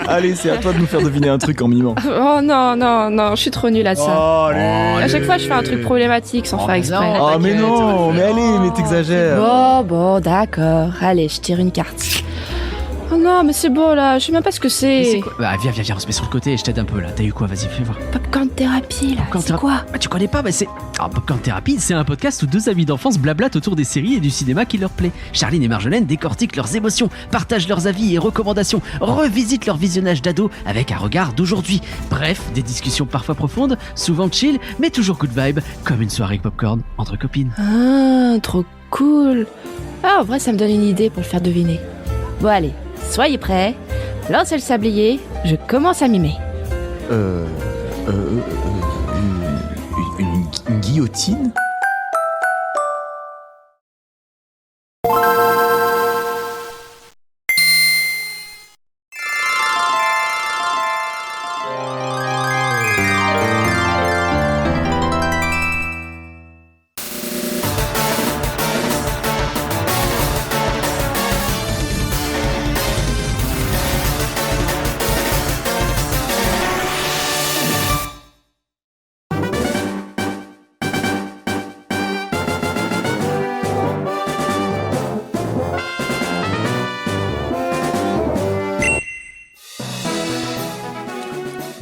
Allez, c'est à toi de nous faire deviner un truc en mimant. Oh non, je suis trop nulle à ça. À chaque fois, je fais un truc problématique sans faire exprès. non. Oh mais non, mais allez, mais t'exagères. Bon, d'accord. Allez, je tire une carte. Oh non, mais c'est bon là, je sais même pas ce que C'est c'est. quoi Bah viens, on se met sur le côté et je t'aide un peu là. T'as eu quoi? Vas-y, fais voir. Popcorn thérapie là, Popcorn c'est Thérapie. quoi? Bah tu connais pas, c'est... Popcorn Thérapie, c'est un podcast où deux amis d'enfance blablatent autour des séries et du cinéma qui leur plaît. Charline et Marjolaine décortiquent leurs émotions, partagent leurs avis et recommandations, revisitent leur visionnage d'ado avec un regard d'aujourd'hui. Bref, des discussions parfois profondes, souvent chill, mais toujours good vibe, comme une soirée popcorn entre copines. Ah, trop cool. Ah, en vrai, ça me donne une idée pour le faire deviner. Bon, allez, soyez prêts. Lancez le sablier, je commence à mimer. Une guillotine?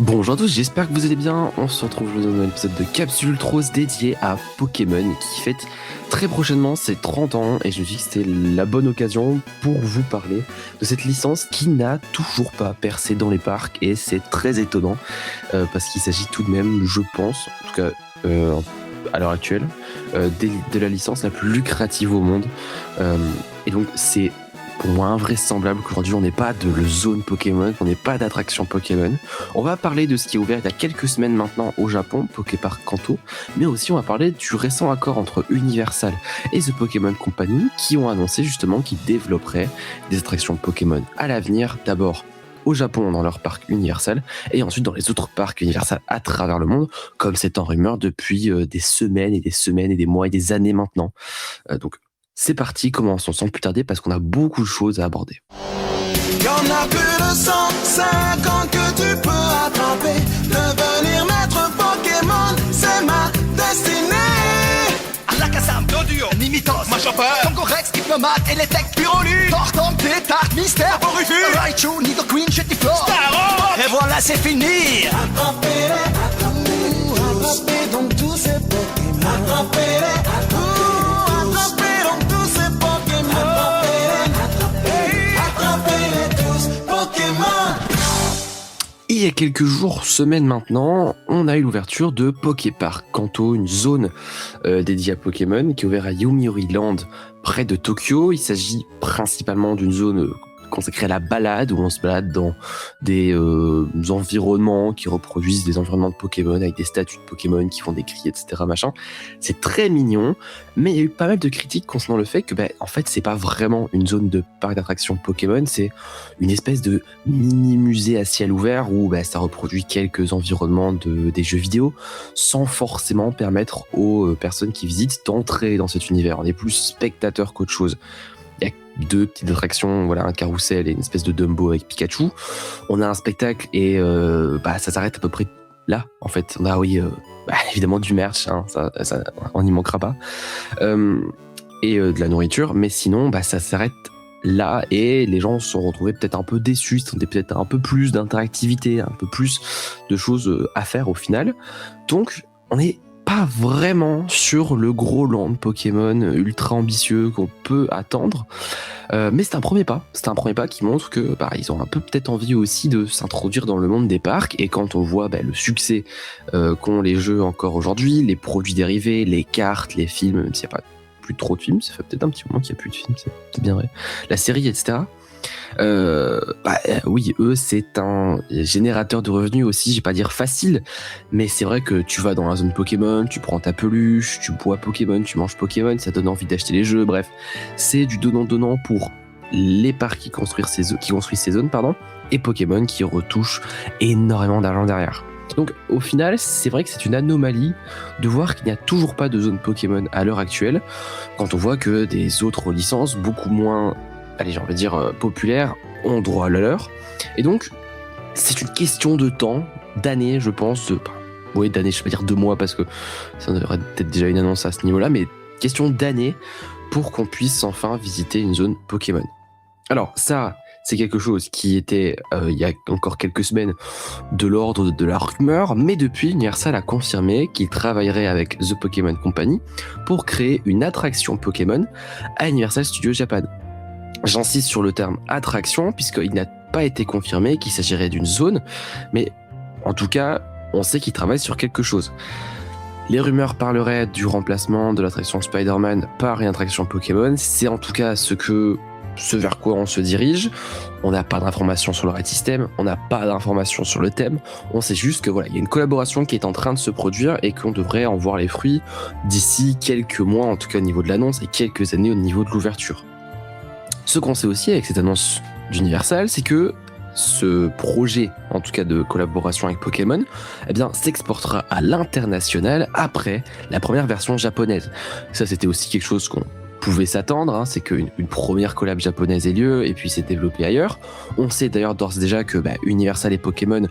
Bonjour à tous, j'espère que vous allez bien. On se retrouve aujourd'hui dans un épisode de Capsule Rose dédié à Pokémon qui fête très prochainement ses 30 ans et je me dis que c'était la bonne occasion pour vous parler de cette licence qui n'a toujours pas percé dans les parcs et c'est très étonnant parce qu'il s'agit tout de même, je pense, en tout cas à l'heure actuelle, de la licence la plus lucrative au monde et donc c'est pour moi invraisemblable qu'aujourd'hui on n'ait pas de zone Pokémon, qu'on n'ait pas d'attraction Pokémon. On va parler de ce qui est ouvert il y a quelques semaines maintenant au Japon, Poképark Kanto, mais aussi on va parler du récent accord entre Universal et The Pokémon Company qui ont annoncé justement qu'ils développeraient des attractions Pokémon à l'avenir, d'abord au Japon dans leur parc Universal et ensuite dans les autres parcs Universal à travers le monde, comme c'est en rumeur depuis des semaines et des mois et des années maintenant. Donc c'est parti, commençons sans plus tarder parce qu'on a beaucoup de choses à aborder. Y'en a plus de 150 que tu peux attraper. Devenir maître Pokémon, c'est ma destinée. Alakazam, Doduo, Nimitos, Machoper, Tongorex, Hypnomate, Eletec, Pyrolu, Tortank, Tétard, Mystère, Borufu, Raichu, Nidoqueen, Jettiflor, Starro. Et voilà, c'est fini. Attrapez-les, attrapez donc tous ces Pokémon. Attrapez-les, attrapez donc tous ces Pokémon. Attrapez-les tous, Pokémon. Il y a quelques jours, semaines maintenant, on a eu l'ouverture de Poképark Kanto, une zone dédiée à Pokémon qui est ouverte à Yomiuri Land, près de Tokyo. Il s'agit principalement d'une zone consacrée à la balade, où on se balade dans des environnements qui reproduisent des environnements de Pokémon, avec des statues de Pokémon qui font des cris, etc. machin. C'est très mignon, mais il y a eu pas mal de critiques concernant le fait que, en fait, c'est pas vraiment une zone de parc d'attractions Pokémon, c'est une espèce de mini-musée à ciel ouvert où ça reproduit quelques environnements des jeux vidéo, sans forcément permettre aux personnes qui visitent d'entrer dans cet univers. On est plus spectateur qu'autre chose. Il y a deux petites attractions, voilà, un carrousel et une espèce de Dumbo avec Pikachu. On a un spectacle et ça s'arrête à peu près là, en fait. On a, évidemment du merch, hein, ça, on n'y manquera pas. Et de la nourriture, mais sinon, ça s'arrête là et les gens se sont retrouvés peut-être un peu déçus, ils attendaient peut-être un peu plus d'interactivité, un peu plus de choses à faire au final. Donc, on est pas vraiment sur le gros land Pokémon ultra ambitieux qu'on peut attendre, mais c'est un premier pas qui montre que ils ont un peu peut-être envie aussi de s'introduire dans le monde des parcs. Et quand on voit le succès qu'ont les jeux encore aujourd'hui, les produits dérivés, les cartes, les films, même s'il n'y a pas plus trop de films, ça fait peut-être un petit moment qu'il n'y a plus de films, c'est bien vrai, la série, etc. Oui, eux, c'est un générateur de revenus aussi, je vais pas dire facile, mais c'est vrai que tu vas dans la zone Pokémon, tu prends ta peluche, tu bois Pokémon, tu manges Pokémon, ça donne envie d'acheter les jeux, bref, c'est du donnant-donnant pour les parcs qui construisent ces zones, et Pokémon qui retouchent énormément d'argent derrière. Donc au final, c'est vrai que c'est une anomalie de voir qu'il n'y a toujours pas de zone Pokémon à l'heure actuelle, quand on voit que des autres licences beaucoup moins allez, j'ai envie de dire populaires, ont droit à la leur. Et donc, c'est une question de temps, d'années, je pense, d'années, je vais pas dire 2 mois parce que ça aurait peut-être déjà une annonce à ce niveau-là, mais question d'années pour qu'on puisse enfin visiter une zone Pokémon. Alors ça, c'est quelque chose qui était, il y a encore quelques semaines, de l'ordre de la rumeur, mais depuis, Universal a confirmé qu'il travaillerait avec The Pokémon Company pour créer une attraction Pokémon à Universal Studios Japan. J'insiste sur le terme attraction, puisqu'il n'a pas été confirmé qu'il s'agirait d'une zone, mais en tout cas, on sait qu'il travaille sur quelque chose. Les rumeurs parleraient du remplacement de l'attraction Spider-Man par une attraction Pokémon. C'est en tout cas ce vers quoi on se dirige. On n'a pas d'informations sur le ride system, on n'a pas d'informations sur le thème. On sait juste que voilà, il y a une collaboration qui est en train de se produire et qu'on devrait en voir les fruits d'ici quelques mois, en tout cas au niveau de l'annonce, et quelques années au niveau de l'ouverture. Ce qu'on sait aussi avec cette annonce d'Universal, c'est que ce projet, en tout cas de collaboration avec Pokémon, eh bien, s'exportera à l'international après la première version japonaise. Ça, c'était aussi quelque chose qu'on pouvait s'attendre, hein, c'est qu'une première collab japonaise ait lieu et puis s'est développée ailleurs. On sait d'ailleurs d'ores et déjà que Universal et Pokémon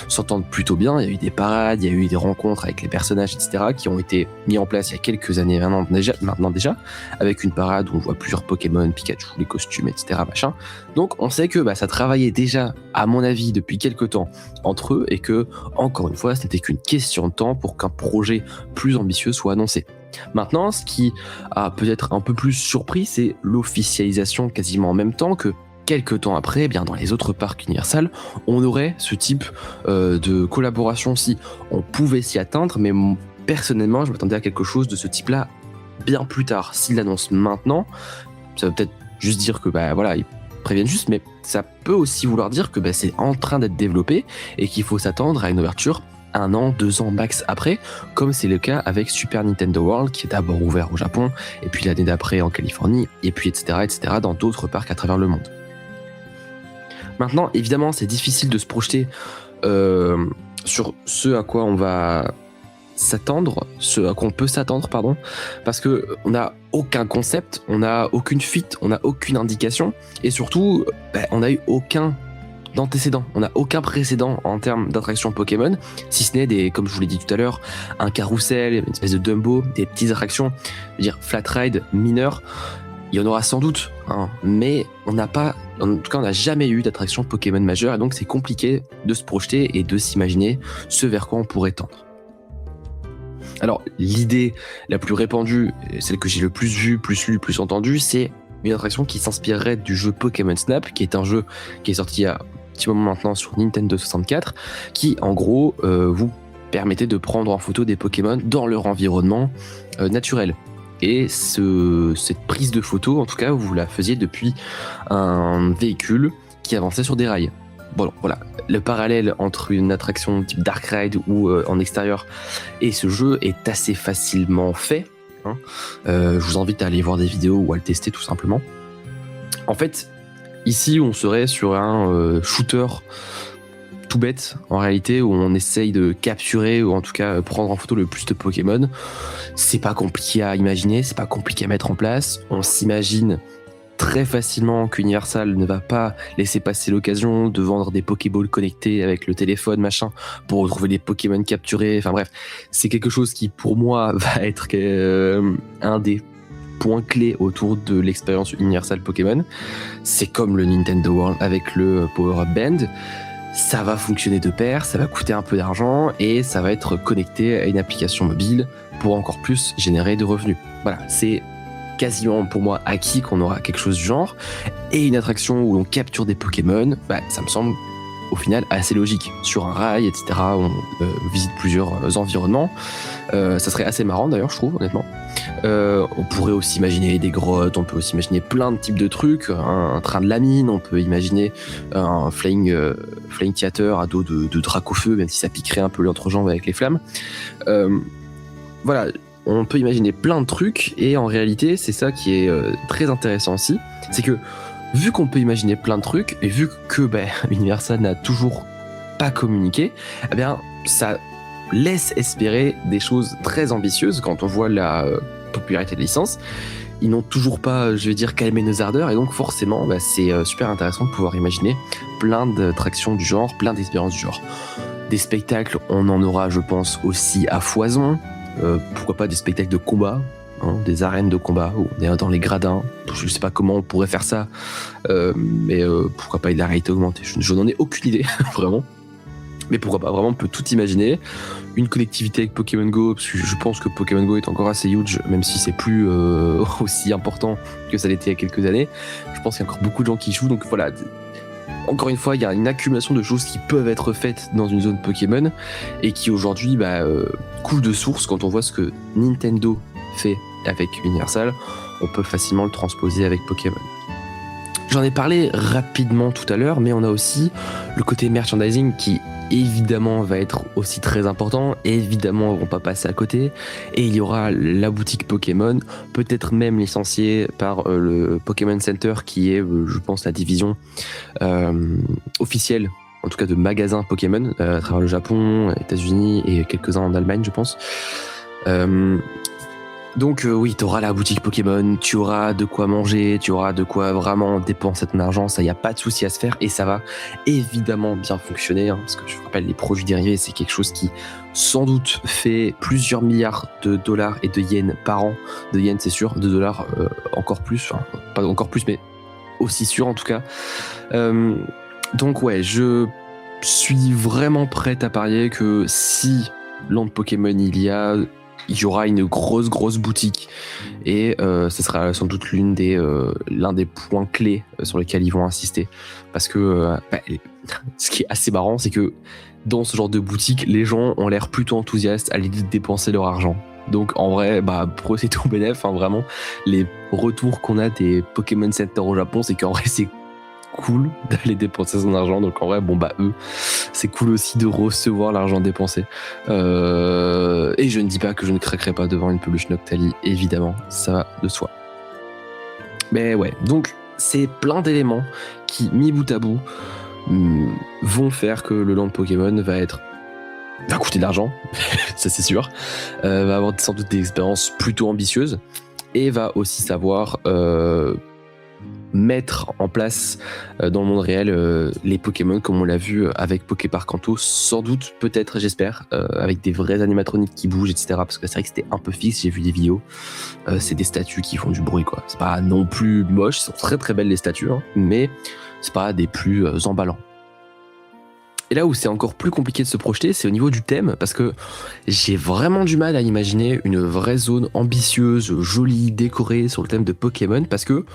s'entendent plutôt bien. Il y a eu des parades, il y a eu des rencontres avec les personnages, etc., qui ont été mis en place il y a quelques années maintenant déjà, avec une parade où on voit plusieurs Pokémon, Pikachu, les costumes, etc., machin. Donc on sait que ça travaillait déjà, à mon avis, depuis quelques temps entre eux et que, encore une fois, ce n'était qu'une question de temps pour qu'un projet plus ambitieux soit annoncé. Maintenant, ce qui a peut-être un peu plus surpris, c'est l'officialisation quasiment en même temps que quelques temps après, bien dans les autres parcs Universal, on aurait ce type de collaboration aussi. On pouvait s'y atteindre, mais personnellement, je m'attendais à quelque chose de ce type-là bien plus tard. S'ils l'annoncent maintenant, ça veut peut-être juste dire que ils préviennent juste, mais ça peut aussi vouloir dire que c'est en train d'être développé et qu'il faut s'attendre à une ouverture 1 an, 2 ans max après, comme c'est le cas avec Super Nintendo World, qui est d'abord ouvert au Japon, et puis l'année d'après en Californie, et puis etc. dans d'autres parcs à travers le monde. Maintenant, évidemment, c'est difficile de se projeter sur ce à quoi on va s'attendre, ce à quoi on peut s'attendre, parce que on n'a aucun concept, on n'a aucune fuite, on n'a aucune indication, et surtout, on n'a eu aucun d'antécédents. On n'a aucun précédent en termes d'attractions Pokémon, si ce n'est comme je vous l'ai dit tout à l'heure, un carrousel, une espèce de Dumbo, des petites attractions, je veux dire flat ride mineur. Il y en aura sans doute, hein, mais on n'a jamais eu d'attraction Pokémon majeure, et donc c'est compliqué de se projeter et de s'imaginer ce vers quoi on pourrait tendre. Alors, l'idée la plus répandue, celle que j'ai le plus vue, plus lue, plus entendue, c'est une attraction qui s'inspirerait du jeu Pokémon Snap, qui est un jeu qui est sorti il y a un petit moment maintenant sur Nintendo 64, qui en gros vous permettait de prendre en photo des Pokémon dans leur environnement naturel. Et cette prise de photo, en tout cas, vous la faisiez depuis un véhicule qui avançait sur des rails. Bon, voilà, le parallèle entre une attraction type Dark Ride ou en extérieur et ce jeu est assez facilement fait. Je vous invite à aller voir des vidéos ou à le tester tout simplement. En fait, ici on serait sur un shooter tout bête en réalité, où on essaye de capturer ou en tout cas prendre en photo le plus de Pokémon. C'est pas compliqué à imaginer, c'est pas compliqué à mettre en place. On s'imagine très facilement qu'Universal ne va pas laisser passer l'occasion de vendre des Pokéballs connectés avec le téléphone, machin, pour retrouver les Pokémon capturés. Enfin bref, c'est quelque chose qui, pour moi, va être un des points clés autour de l'expérience Universal Pokémon. C'est comme le Nintendo World avec le Power Up Band. Ça va fonctionner de pair, ça va coûter un peu d'argent et ça va être connecté à une application mobile pour encore plus générer de revenus. Voilà, c'est quasiment pour moi acquis qu'on aura quelque chose du genre, et une attraction où on capture des Pokémon, ça me semble au final assez logique. Sur un rail, etc., où on visite plusieurs environnements, ça serait assez marrant d'ailleurs, je trouve, honnêtement. On pourrait aussi imaginer des grottes, on peut aussi imaginer plein de types de trucs, un train de la mine, on peut imaginer un flying theater à dos de Dracofeu, même si ça piquerait un peu l'entrejambe avec les flammes. Voilà, on peut imaginer plein de trucs, et en réalité, c'est ça qui est très intéressant aussi, c'est que vu qu'on peut imaginer plein de trucs, et vu que Universal n'a toujours pas communiqué, eh bien, ça laisse espérer des choses très ambitieuses quand on voit la popularité de la licence. ils n'ont toujours pas, je vais dire, calmé nos ardeurs, et donc forcément, c'est super intéressant de pouvoir imaginer plein d'attractions du genre, plein d'expériences du genre. Des spectacles, on en aura, je pense, aussi à foison. Pourquoi pas des spectacles de combat, des arènes de combat où on est dans les gradins. Je sais pas comment on pourrait faire ça, mais pourquoi pas de la réalité augmentée. Je n'en ai aucune idée, vraiment. Mais pourquoi pas, vraiment, on peut tout imaginer. Une connectivité avec Pokémon Go, parce que je pense que Pokémon Go est encore assez huge, même si c'est plus aussi important que ça l'était il y a quelques années. Je pense qu'il y a encore beaucoup de gens qui jouent, donc voilà. Encore une fois, il y a une accumulation de choses qui peuvent être faites dans une zone Pokémon et qui aujourd'hui coulent de source. Quand on voit ce que Nintendo fait avec Universal, on peut facilement le transposer avec Pokémon. J'en ai parlé rapidement tout à l'heure, mais on a aussi le côté merchandising qui évidemment va être aussi très important, évidemment on va pas passer à côté, et il y aura la boutique Pokémon, peut-être même licenciée par le Pokémon Center qui est, je pense, la division officielle, en tout cas de magasins Pokémon, à travers le Japon, les États-Unis et quelques-uns en Allemagne, je pense. Donc oui, tu auras la boutique Pokémon, tu auras de quoi manger, tu auras de quoi vraiment dépenser ton argent, ça y a pas de souci à se faire et ça va évidemment bien fonctionner, parce que je vous rappelle, les produits dérivés, c'est quelque chose qui sans doute fait plusieurs milliards de dollars et de yens par an, de yens c'est sûr, de dollars encore plus, enfin pas encore plus mais aussi sûr en tout cas. Donc ouais, je suis vraiment prête à parier que si Land Pokémon il y aura une grosse boutique et ce sera sans doute l'un des points clés sur lesquels ils vont insister, parce que ce qui est assez marrant, c'est que dans ce genre de boutique, les gens ont l'air plutôt enthousiastes à l'idée de dépenser leur argent. Donc en vrai, pour eux c'est tout bénef, vraiment. Les retours qu'on a des Pokémon Center au Japon, c'est qu'en vrai c'est cool d'aller dépenser son argent, donc en vrai eux c'est cool aussi de recevoir l'argent dépensé, et je ne dis pas que je ne craquerai pas devant une peluche Noctali, évidemment, ça va de soi. Mais ouais, donc c'est plein d'éléments qui, mis bout à bout, vont faire que le land Pokémon va coûter de l'argent, ça c'est sûr, va avoir sans doute des expériences plutôt ambitieuses, et va aussi savoir mettre en place dans le monde réel les Pokémon comme on l'a vu avec Poképark Kanto, sans doute, peut-être, j'espère, avec des vrais animatroniques qui bougent, etc. Parce que c'est vrai que c'était un peu fixe, j'ai vu des vidéos, c'est des statues qui font du bruit, quoi. C'est pas non plus moche, elles sont très très belles les statues, mais c'est pas des plus emballants. Et là où c'est encore plus compliqué de se projeter, c'est au niveau du thème, parce que j'ai vraiment du mal à imaginer une vraie zone ambitieuse, jolie, décorée sur le thème de Pokémon, parce que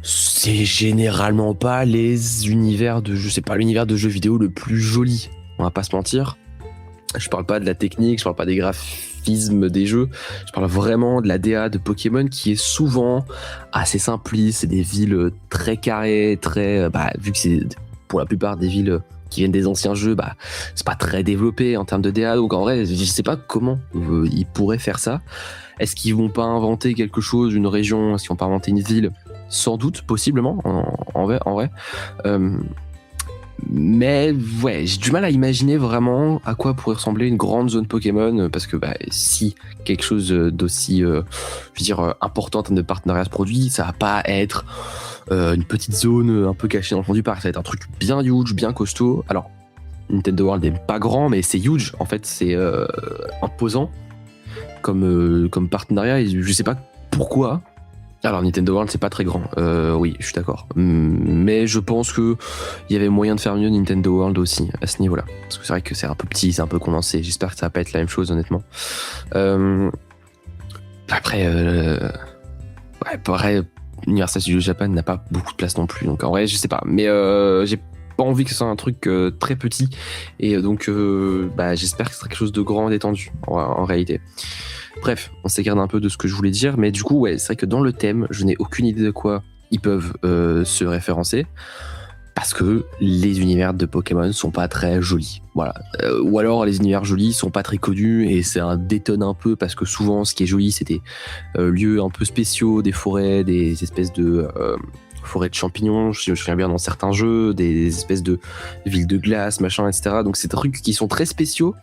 c'est généralement pas l'univers de jeux vidéo le plus joli. On va pas se mentir. Je parle pas de la technique, je parle pas des graphismes des jeux. Je parle vraiment de la DA de Pokémon qui est souvent assez simpliste. C'est des villes très carrées, très, vu que c'est pour la plupart des villes qui viennent des anciens jeux, c'est pas très développé en termes de DA. Donc en vrai, je sais pas comment ils pourraient faire ça. Est-ce qu'ils vont pas inventer quelque chose, une région? Est-ce qu'ils vont pas inventer une ville? Sans doute, possiblement, en vrai. Mais ouais, j'ai du mal à imaginer vraiment à quoi pourrait ressembler une grande zone Pokémon, parce que si quelque chose d'aussi, important en termes de partenariat se produit, ça va pas être une petite zone un peu cachée dans le fond du parc, ça va être un truc bien huge, bien costaud. Alors, Nintendo World n'est pas grand, mais c'est huge, en fait, c'est imposant comme partenariat, et je sais pas pourquoi. Alors Nintendo World c'est pas très grand, oui je suis d'accord, mais je pense que il y avait moyen de faire mieux Nintendo World aussi à ce niveau-là, parce que c'est vrai que c'est un peu petit, c'est un peu condensé, j'espère que ça va pas être la même chose honnêtement. Après, pareil, Universal Studios Japan n'a pas beaucoup de place non plus, donc en vrai je sais pas, mais j'ai pas envie que ce soit un truc très petit, et donc j'espère que ce sera quelque chose de grand, d'étendu en réalité. Bref, on s'écarte un peu de ce que je voulais dire, mais du coup, ouais, c'est vrai que dans le thème, je n'ai aucune idée de quoi ils peuvent se référencer, parce que les univers de Pokémon sont pas très jolis, voilà. Ou alors les univers jolis sont pas très connus, et ça détonne un peu, parce que souvent, ce qui est joli, c'est des lieux un peu spéciaux, des forêts, des espèces de forêts de champignons, je me souviens bien dans certains jeux, des espèces de villes de glace, machin, etc. Donc c'est des trucs qui sont très spéciaux,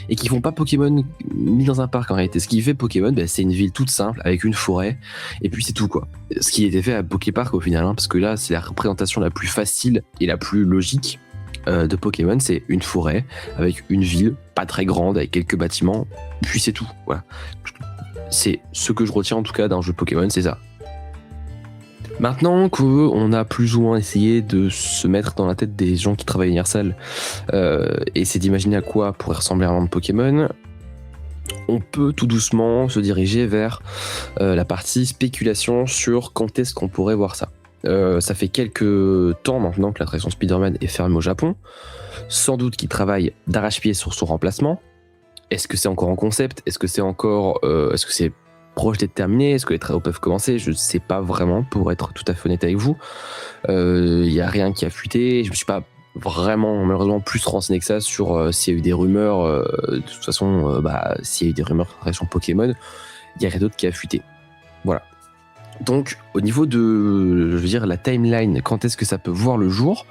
et qui font pas Pokémon mis dans un parc en réalité. Ce qui fait Pokémon, c'est une ville toute simple avec une forêt et puis c'est tout quoi. Ce qui était fait à Poképark au final, parce que là c'est la représentation la plus facile et la plus logique de Pokémon, c'est une forêt avec une ville pas très grande avec quelques bâtiments, puis c'est tout. Voilà. C'est ce que je retiens en tout cas d'un jeu Pokémon, c'est ça. Maintenant qu'on a plus ou moins essayé de se mettre dans la tête des gens qui travaillent à Universal et essayer d'imaginer à quoi pourrait ressembler un monde Pokémon, on peut tout doucement se diriger vers la partie spéculation sur quand est-ce qu'on pourrait voir ça. Ça fait quelques temps maintenant que l'attraction Spider-Man est fermée au Japon. Sans doute qu'il travaille d'arrache-pied sur son remplacement. Est-ce que c'est encore en concept ? Est-ce que c'est encore... est-ce que c'est proche d'être terminé ? Est-ce que les travaux peuvent commencer ? Je ne sais pas vraiment, pour être tout à fait honnête avec vous. Il n'y a rien qui a fuité. Je ne me suis pas vraiment, malheureusement, plus renseigné que ça sur s'il y a eu des rumeurs. De toute façon, s'il y a eu des rumeurs sur Pokémon, il y a rien d'autre qui a fuité. Voilà. Donc, au niveau de, je veux dire, la timeline, quand est-ce que ça peut voir le jour ?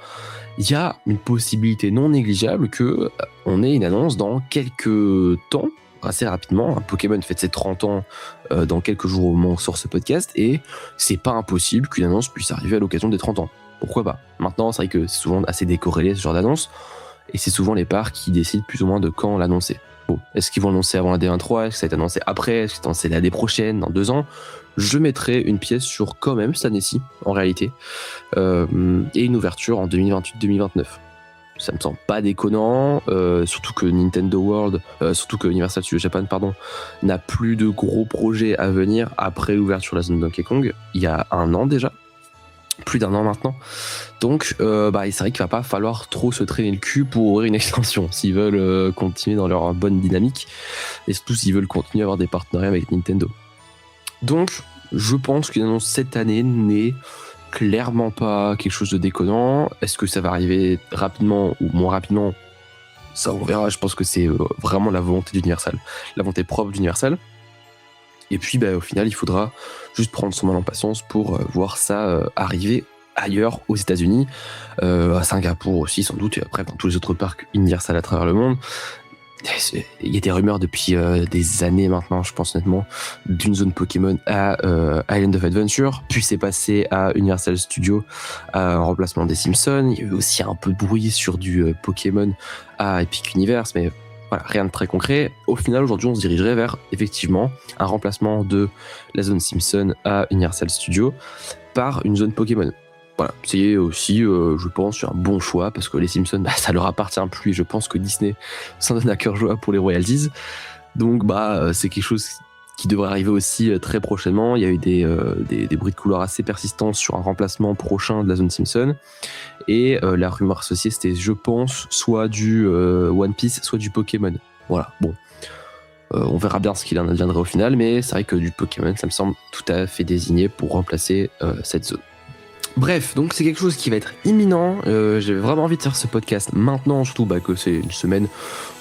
Il y a une possibilité non négligeable qu'on ait une annonce dans quelques temps, assez rapidement. Pokémon fête ses 30 ans dans quelques jours au moment où sort ce podcast, et c'est pas impossible qu'une annonce puisse arriver à l'occasion des 30 ans. Pourquoi pas ? Maintenant, c'est vrai que c'est souvent assez décorrélé ce genre d'annonce, et c'est souvent les parcs qui décident plus ou moins de quand l'annoncer. Bon, est-ce qu'ils vont l'annoncer avant la D23 ? Est-ce que ça va être annoncé après ? Est-ce que ça va être annoncé l'année prochaine, dans 2 ans ? Je mettrai une pièce sur quand même cette année-ci, en réalité, et une ouverture en 2028-2029. Ça me semble pas déconnant, surtout que Universal Studios Japan, n'a plus de gros projets à venir après l'ouverture de la zone Donkey Kong, il y a 1 an déjà, plus d'1 an maintenant. Donc, c'est vrai qu'il va pas falloir trop se traîner le cul pour ouvrir une extension, s'ils veulent continuer dans leur bonne dynamique, et surtout s'ils veulent continuer à avoir des partenariats avec Nintendo. Donc, je pense qu'une annonce cette année n'est clairement pas quelque chose de déconnant. Est-ce que ça va arriver rapidement ou moins rapidement ? Ça, on verra. Je pense que c'est vraiment la volonté d'Universal, la volonté propre d'Universal. Et puis, au final, il faudra juste prendre son mal en patience pour voir ça arriver ailleurs, aux États-Unis, à Singapour aussi, sans doute, et après dans tous les autres parcs Universal à travers le monde. Il y a des rumeurs depuis des années maintenant, je pense honnêtement, d'une zone Pokémon à Island of Adventure, puis c'est passé à Universal Studios en remplacement des Simpsons. Il y a eu aussi un peu de bruit sur du Pokémon à Epic Universe, mais voilà, rien de très concret. Au final, aujourd'hui, on se dirigerait vers effectivement un remplacement de la zone Simpson à Universal Studios par une zone Pokémon. Voilà, c'est aussi, je pense, un bon choix, parce que les Simpsons, ça leur appartient plus, et je pense que Disney s'en donne à cœur joie pour les royalties. Donc, c'est quelque chose qui devrait arriver aussi très prochainement. Il y a eu des bruits de couloir assez persistants sur un remplacement prochain de la zone Simpson. Et la rumeur associée, c'était, je pense, soit du One Piece, soit du Pokémon. Voilà, bon. On verra bien ce qu'il en adviendra au final, mais c'est vrai que du Pokémon, ça me semble tout à fait désigné pour remplacer cette zone. Bref, donc c'est quelque chose qui va être imminent. J'avais vraiment envie de faire ce podcast maintenant, surtout que c'est une semaine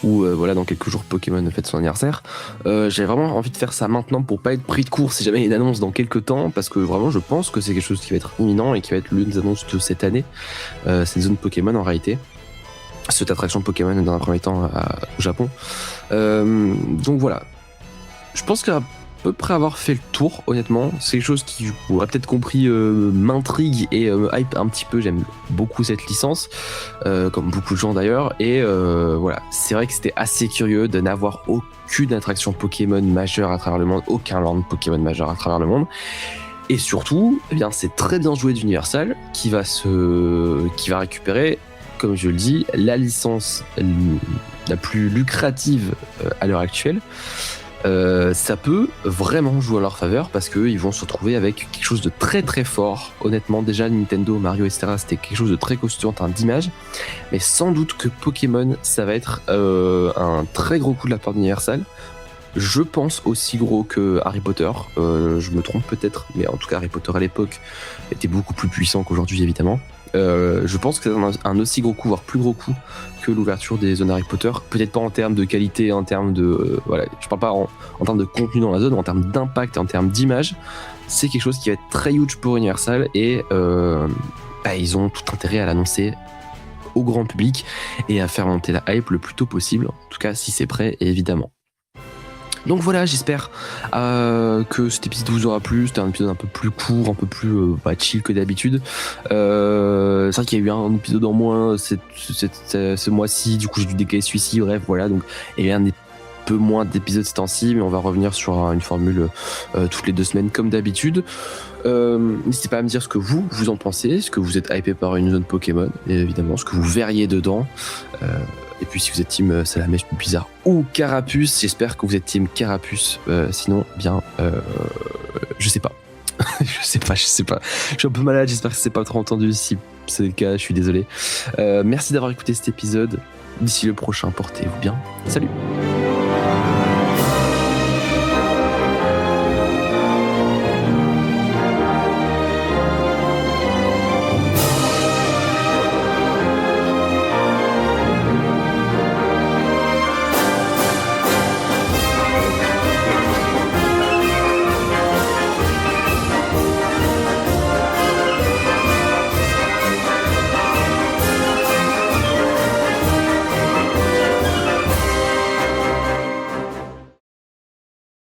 où dans quelques jours Pokémon fête son anniversaire. J'avais vraiment envie de faire ça maintenant pour pas être pris de court si jamais il y a une annonce dans quelques temps, parce que vraiment je pense que c'est quelque chose qui va être imminent et qui va être l'une des annonces de cette année. C'est une zone Pokémon en réalité. Cette attraction Pokémon dans un premier temps au Japon. Donc voilà. Je pense qu'à peu près avoir fait le tour, honnêtement. C'est quelque chose qui, vous l'aurez peut-être compris, m'intrigue et me hype un petit peu. J'aime beaucoup cette licence, comme beaucoup de gens d'ailleurs. Et voilà, c'est vrai que c'était assez curieux de n'avoir aucune attraction Pokémon majeure à travers le monde, aucun land Pokémon majeur à travers le monde. Et surtout, c'est très bien joué d'Universal qui va récupérer, comme je le dis, la licence la plus lucrative à l'heure actuelle. Ça peut vraiment jouer en leur faveur, parce qu'ils vont se retrouver avec quelque chose de très très fort. Honnêtement, déjà Nintendo, Mario, etc., c'était quelque chose de très costaud en termes d'image, mais sans doute que Pokémon, ça va être un très gros coup de la part d'Universal. Je pense aussi gros que Harry Potter. Je me trompe peut-être, mais en tout cas Harry Potter à l'époque était beaucoup plus puissant qu'aujourd'hui, évidemment. Je pense que c'est un aussi gros coup, voire plus gros coup que l'ouverture des zones Harry Potter. Peut-être pas en termes de qualité, en termes de je parle pas en termes de contenu dans la zone, mais en termes d'impact et en termes d'image. C'est quelque chose qui va être très huge pour Universal, et ils ont tout intérêt à l'annoncer au grand public et à faire monter la hype le plus tôt possible, en tout cas si c'est prêt évidemment. Donc voilà, j'espère que cet épisode vous aura plu. C'était un épisode un peu plus court, un peu plus chill que d'habitude. C'est vrai qu'il y a eu un épisode en moins ce mois-ci, du coup j'ai dû décaler celui-ci, bref voilà, donc il y a eu un peu moins d'épisodes ce temps-ci, mais on va revenir sur une formule toutes les 2 semaines comme d'habitude. N'hésitez pas à me dire ce que vous en pensez, ce que vous êtes hypé par une zone Pokémon, et évidemment ce que vous verriez dedans. Et puis si vous êtes team Salamèche, Bizarre ou Carapuce, j'espère que vous êtes team Carapuce. Sinon, bien, je sais pas. je sais pas. Je suis un peu malade, j'espère que c'est pas trop entendu. Si c'est le cas, je suis désolé. Merci d'avoir écouté cet épisode. D'ici le prochain, portez-vous bien. Salut!